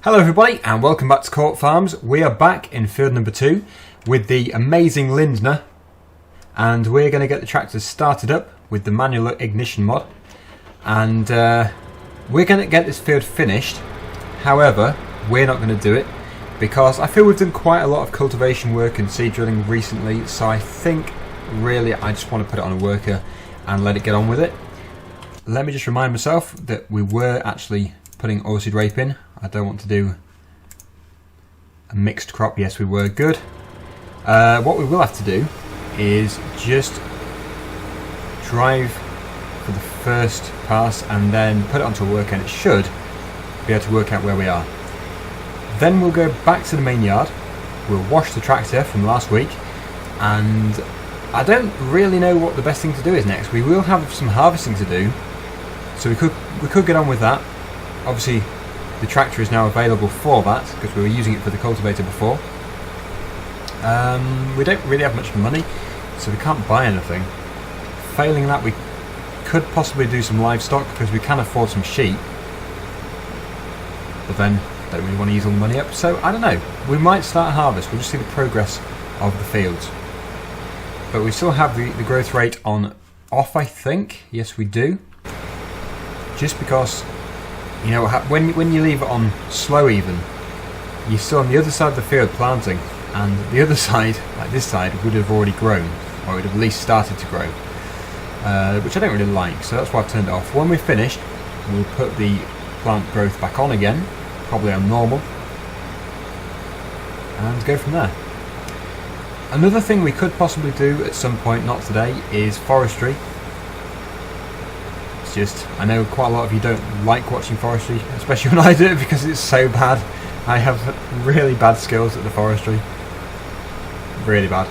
Hello everybody and welcome back to Court Farms. We are back in field number 2 with the amazing Lindner, and we're going to get the tractor started up with the manual ignition mod, and we're going to get this field finished. However, we're not going to do it because I feel we've done quite a lot of cultivation work and seed drilling recently, so I think really I just want to put it on a worker and let it get on with it. Let me just remind myself that we were actually putting oilseed rape in. I don't want to do a mixed crop. Yes, we were good. What we will have to do is just drive for the first pass and then put it onto a worker, and it should be able to work out where we are. Then we'll go back to the main yard. We'll wash the tractor from last week, and I don't really know what the best thing to do is next. We will have some harvesting to do, so we could get on with that. Obviously, the tractor is now available for that because we were using it for the cultivator before. We don't really have much money, so we can't buy anything. Failing that, we could possibly do some livestock because we can afford some sheep, but then don't really want to use all the money up, so I don't know. We might start a harvest. We'll just see the progress of the fields. But we still have the growth rate on off, I think. Yes, we do. Just because, you know, when you leave it on slow even, you're still on the other side of the field planting, and the other side, like this side, would have already grown, or it would have at least started to grow, which I don't really like, so that's why I've turned it off. When we're finished, we'll put the plant growth back on again, probably on normal, and go from there. Another thing we could possibly do at some point, not today, is forestry. Just, I know quite a lot of you don't like watching forestry, especially when I do it because it's so bad. I have really bad skills at the forestry, really bad.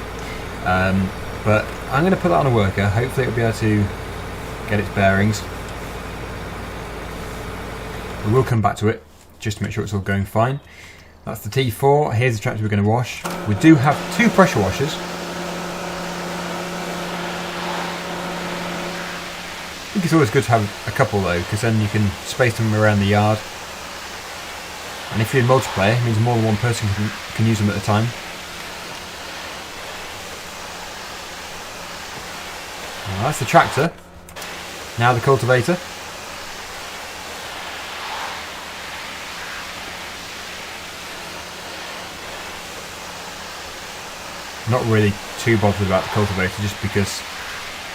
But I'm going to put that on a worker. Hopefully it'll be able to get its bearings. We will come back to it just to make sure it's all going fine. That's the T4. Here's the tractor we're going to wash. We do have 2 pressure washers. I think it's always good to have a couple though, because then you can space them around the yard. And if you're in multiplayer, it means more than one person can use them at a time. Well, that's the tractor. Now the cultivator. Not really too bothered about the cultivator, just because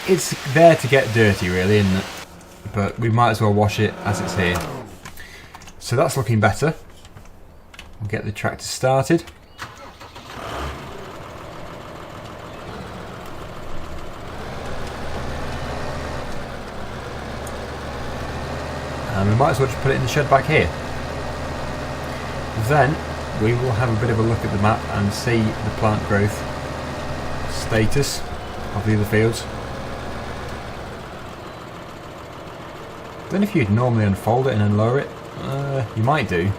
it's there to get dirty really, isn't it? But we might as well wash it as it's here. So that's looking better. We'll get the tractor started. And we might as well just put it in the shed back here. Then we will have a bit of a look at the map and see the plant growth status of the other fields. Don't know if you'd normally unfold it and then lower it. You might do.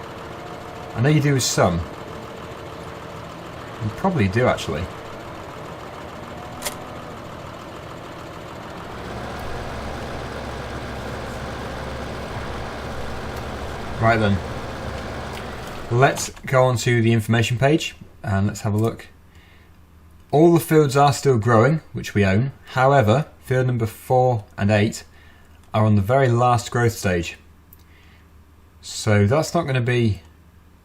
I know you do with some. You probably do actually. Right then. Let's go on to the information page and let's have a look. All the fields are still growing, which we own. However, field number 4 and 8 are on the very last growth stage, so that's not going to be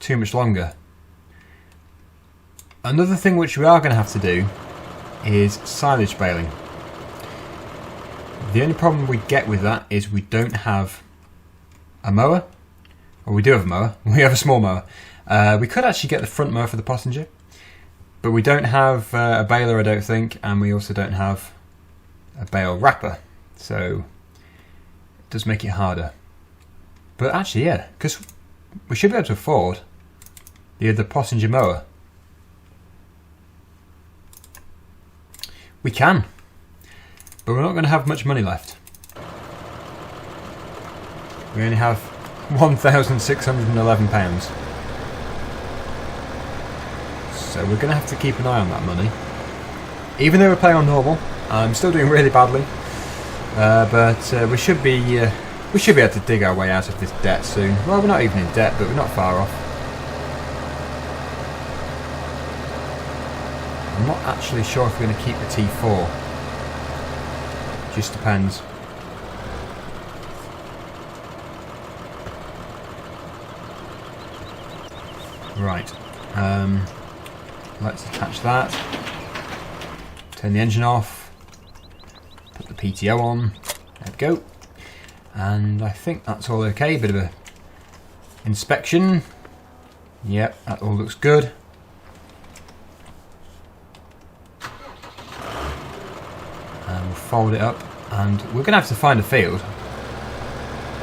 too much longer. Another thing which we are going to have to do is silage baling. The only problem we get with that is we don't have a mower, or we do have a mower. We have a small mower. We could actually get the front mower for the passenger, but we don't have a baler, I don't think, and we also don't have a bale wrapper, so does make it harder. But actually, yeah, because we should be able to afford the passenger mower. We can, but we're not going to have much money left. We only have £1,611, so we're going to have to keep an eye on that money. Even though we're playing on normal, I'm still doing really badly. But we should be able to dig our way out of this debt soon. Well, we're not even in debt, but we're not far off. I'm not actually sure if we're going to keep the T4. Just depends. Right. Let's attach that. Turn the engine off. Put the PTO on. There we go. And I think that's all okay. Bit of a inspection. Yep, that all looks good. And we'll fold it up, and we're going to have to find a field.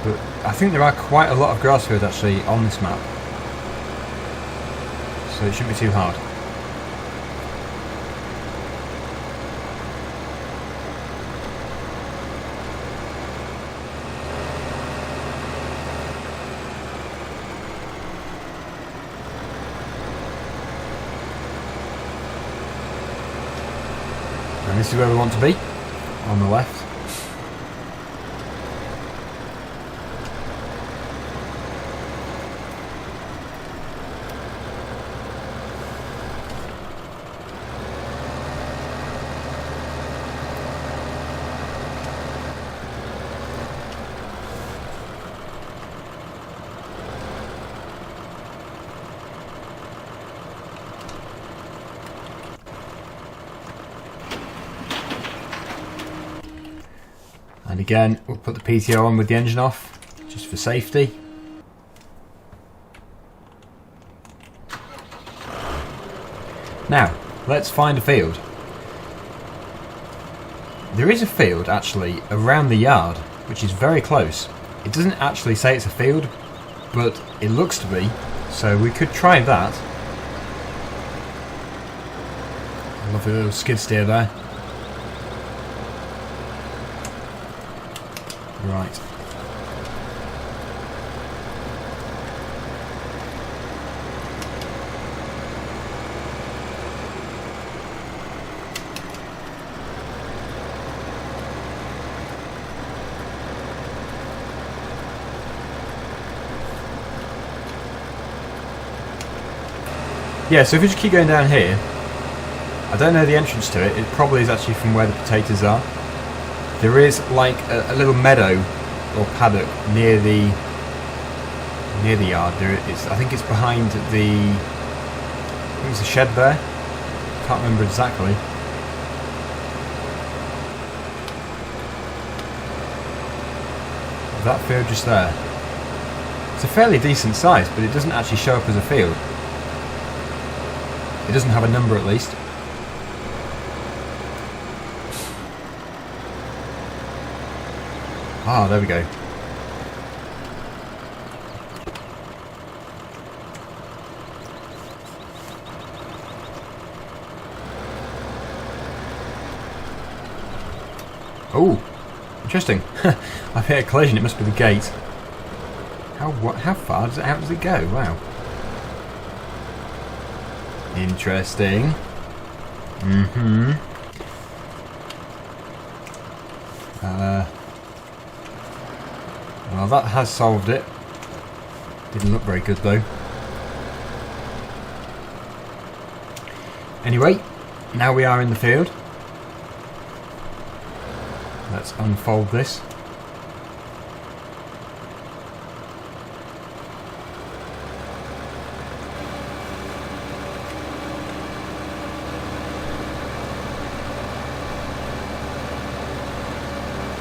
But I think there are quite a lot of grass fields actually on this map, so it shouldn't be too hard. And this is where we want to be, on the left. And again, we'll put the PTO on with the engine off, just for safety. Now, let's find a field. There is a field actually around the yard, which is very close. It doesn't actually say it's a field, but it looks to be, so we could try that. Lovely little skid steer there. Right. Yeah, so if we just keep going down here, I don't know the entrance to it. It probably is actually from where the potatoes are. There is like a little meadow or paddock near the yard. I think it's behind the. I think it's a shed there. Can't remember exactly. That field just there. It's a fairly decent size, but it doesn't actually show up as a field. It doesn't have a number at least. Ah, there we go. Oh, interesting. I've hit a collision. It must be the gate. How far does it? How does it go? Wow. Interesting. Well, that has solved it. Didn't look very good though. Anyway, now we are in the field. Let's unfold this.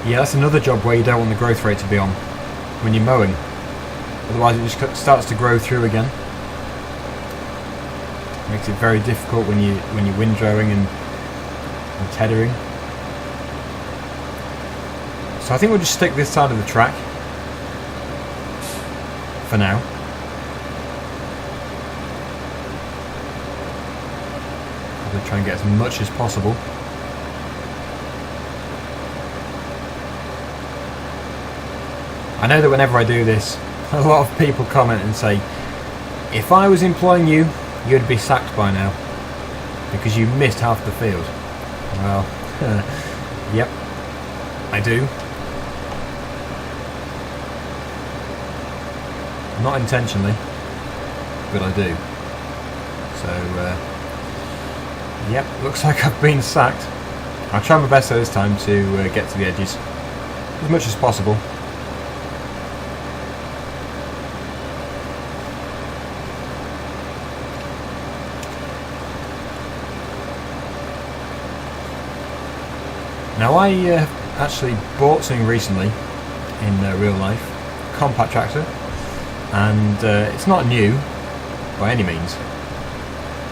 Yeah, that's another job where you don't want the growth rate to be on when you're mowing. Otherwise it just starts to grow through again. Makes it very difficult when you're windrowing and tethering. So I think we'll just stick this side of the track for now. Probably try and get as much as possible. I know that whenever I do this, a lot of people comment and say, if I was employing you, you'd be sacked by now, because you missed half the field. Well, yep, I do. Not intentionally, but I do. So, Yep, looks like I've been sacked. I'll try my best this time to get to the edges as much as possible. Now I actually bought something recently in real life, a compact tractor, and it's not new by any means,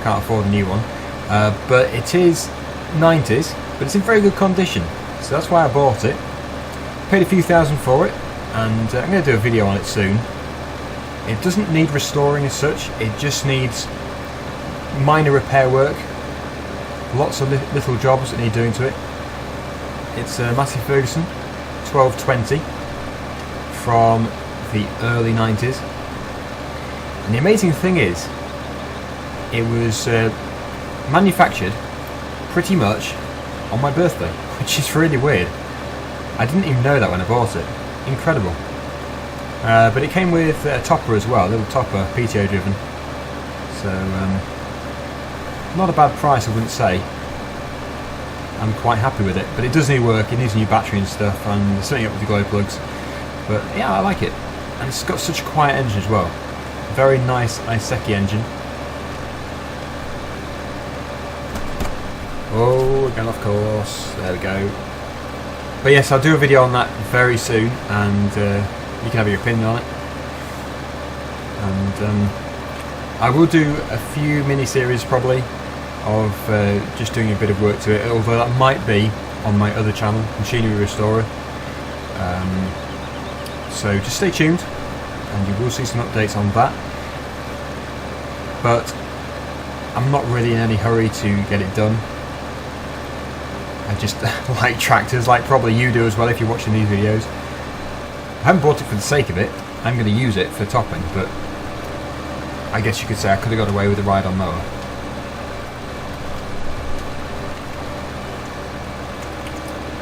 can't afford a new one, but it is 90s, but it's in very good condition, so that's why I bought it. Paid a few thousand for it, and I'm going to do a video on it soon. It doesn't need restoring as such, it just needs minor repair work, lots of little jobs that need doing to it. It's a Massey Ferguson 1220 from the early 90s, and the amazing thing is it was manufactured pretty much on my birthday, which is really weird. I didn't even know that when I bought it. Incredible. But it came with a topper as well, a little topper, PTO driven, so not a bad price I wouldn't say. I'm quite happy with it, but it does need work, it needs a new battery and stuff, and setting up with the glow plugs, but yeah, I like it. And it's got such a quiet engine as well. Very nice Iseki engine. Oh, we're going off course, there we go. But yes, I'll do a video on that very soon, and you can have your opinion on it. And I will do a few mini-series probably, of just doing a bit of work to it, although that might be on my other channel, Machinery Restorer. So just stay tuned and you will see some updates on that. But I'm not really in any hurry to get it done. I just like tractors, like probably you do as well if you're watching these videos. I haven't bought it for the sake of it, I'm going to use it for topping, but I guess you could say I could have got away with a ride-on mower.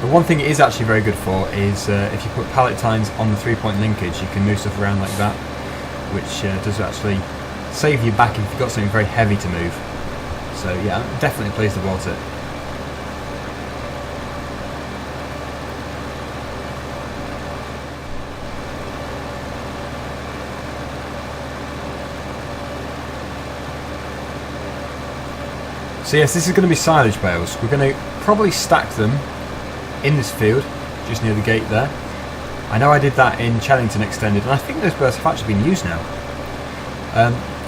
But one thing it is actually very good for is if you put pallet tines on the 3-point linkage, you can move stuff around like that, which does actually save you back if you've got something very heavy to move. So yeah, I'm definitely pleased I bought it. So yes, this is going to be silage bales. We're going to probably stack them in this field, just near the gate there. I know I did that in Chellington Extended, and I think those bales have actually been used now.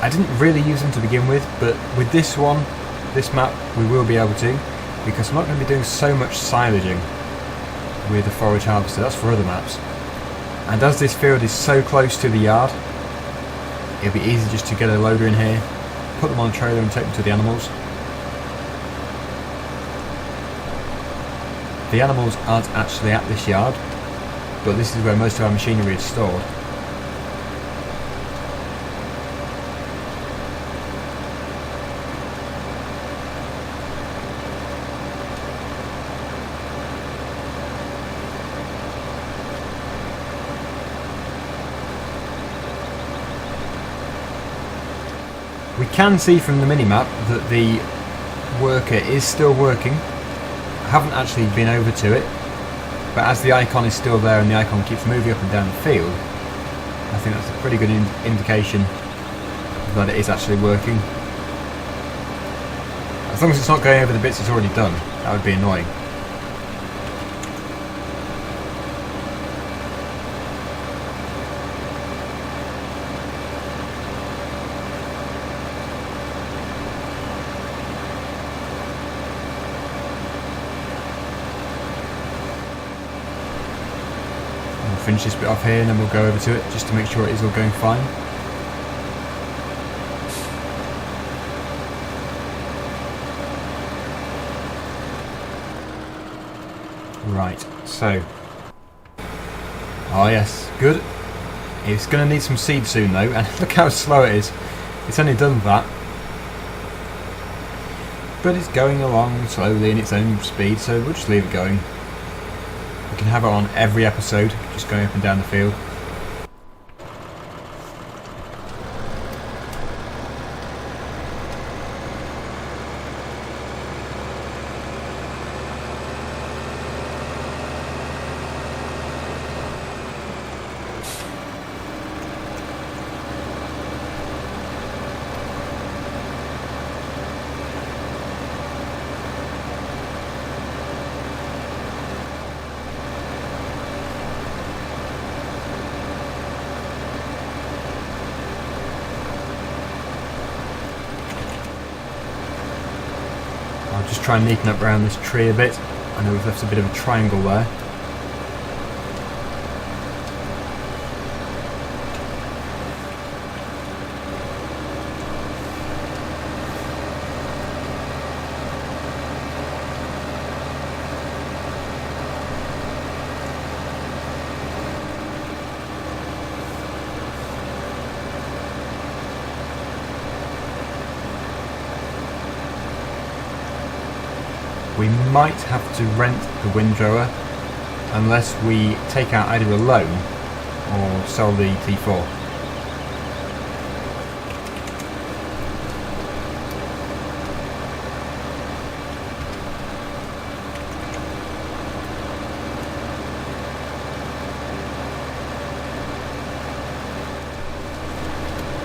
I didn't really use them to begin with, but with this one, this map, we will be able to, because I'm not going to be doing so much silaging with the forage harvester. That's for other maps. And as this field is so close to the yard, it'll be easy just to get a loader in here, put them on a trailer and take them to the animals. The animals aren't actually at this yard, but this is where most of our machinery is stored. We can see from the mini-map that the worker is still working. I haven't actually been over to it, but as the icon is still there and the icon keeps moving up and down the field, I think that's a pretty good indication that it is actually working. As long as it's not going over the bits it's already done, that would be annoying. Finish this bit off here and then we'll go over to it just to make sure it is all going fine. Right, so oh yes, good. It's going to need some seed soon though, and look how slow it is. It's only done that, but it's going along slowly in its own speed, so we'll just leave it going. We can have it on every episode, just going up and down the field. just try and neaten up around this tree a bit. I know we've left a bit of a triangle there. We might have to rent the windrower unless we take out either a loan or sell the T4.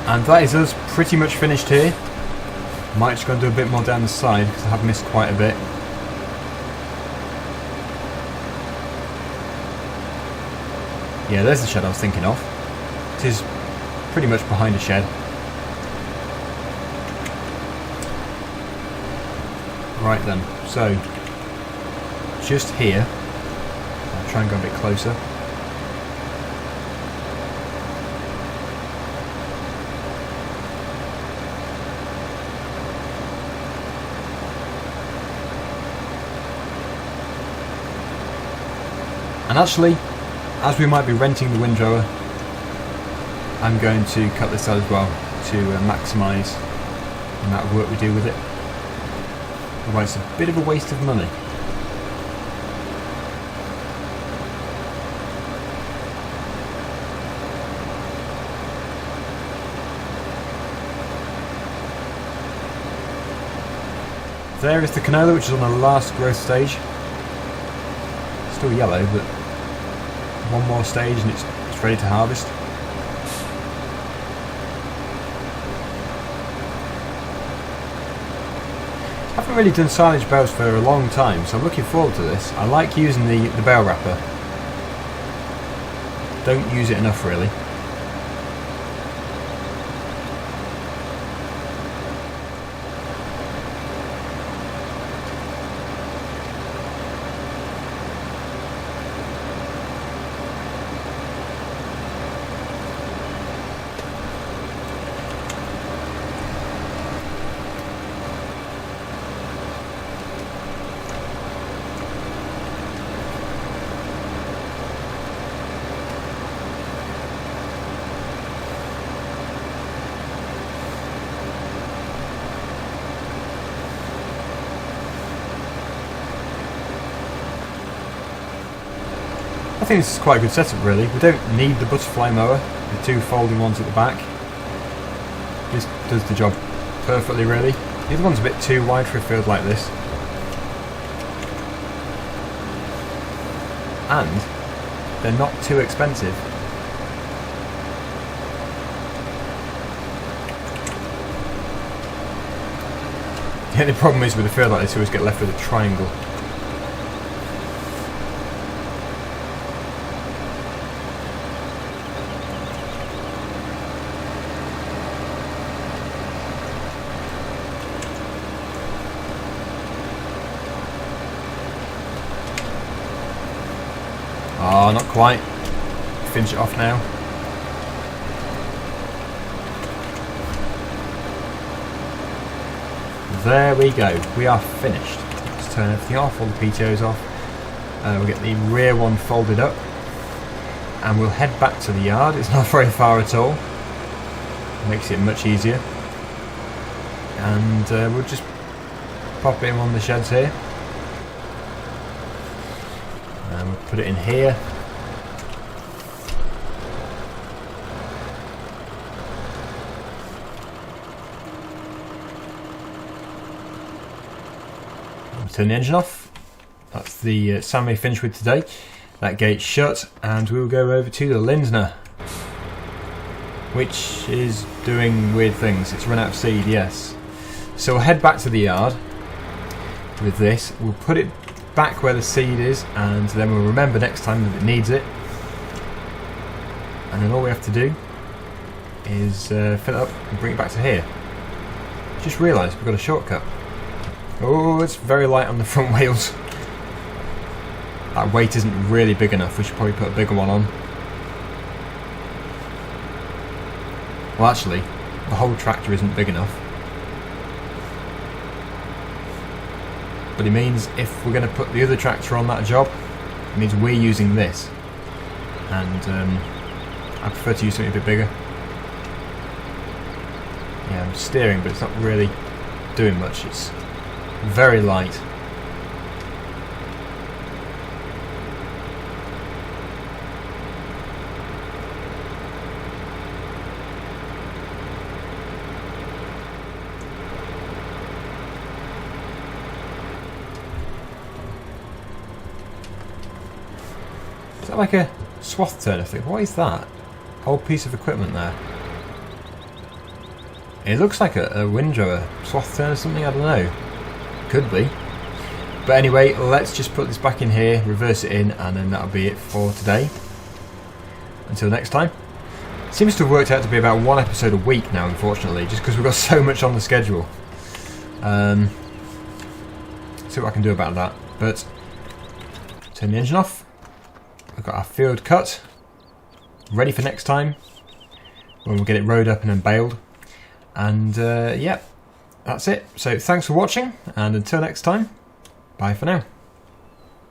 And that is us pretty much finished here. Might just go and do a bit more down the side because I have missed quite a bit. Yeah, there's the shed I was thinking of. It is pretty much behind a shed. Right then, so just here, I'll try and go a bit closer. And actually, as we might be renting the windrower, I'm going to cut this out as well to maximise the amount of work we do with it. Otherwise it's a bit of a waste of money. There is the canola, which is on the last growth stage. Still yellow, but one more stage and it's ready to harvest. I haven't really done silage bales for a long time, so I'm looking forward to this. I like using the bale wrapper. Don't use it enough really. I think this is quite a good setup really. We don't need the butterfly mower, the two folding ones at the back. This does the job perfectly really. The other one's a bit too wide for a field like this. And they're not too expensive. The only problem is with a field like this, you always get left with a triangle. Oh, not quite. Finish it off now. There we go. We are finished. Let's turn everything off, all the PTOs off. We'll get the rear one folded up. And we'll head back to the yard. It's not very far at all. Makes it much easier. And we'll just pop it in one of the sheds here. And we'll put it in here. We'll turn the engine off. That's the sand we finished with today. That gate's shut, and we'll go over to the Lindner, which is doing weird things. It's run out of seed, yes. So we'll head back to the yard with this. We'll put it back where the seed is, and then we'll remember next time that it needs it. And then all we have to do is fill it up and bring it back to here. Just realised we've got a shortcut. Oh, it's very light on the front wheels. That weight isn't really big enough. We should probably put a bigger one on. Well, actually, the whole tractor isn't big enough. But it means if we're going to put the other tractor on that job, it means we're using this. And I prefer to use something a bit bigger. Yeah, I'm steering, but it's not really doing much. It's very light. Is that like a swath turner thing? What is that? Whole piece of equipment there. It looks like a windrow, a swath turner or something, I don't know. Could be. But anyway, let's just put this back in here, reverse it in, and then that'll be it for today. Until next time. Seems to have worked out to be about one episode a week now, unfortunately, just because we've got so much on the schedule. See what I can do about that. But turn the engine off. We've got our field cut, ready for next time, when we'll get it rowed up and then baled. And yeah, that's it. So thanks for watching, and until next time, bye for now.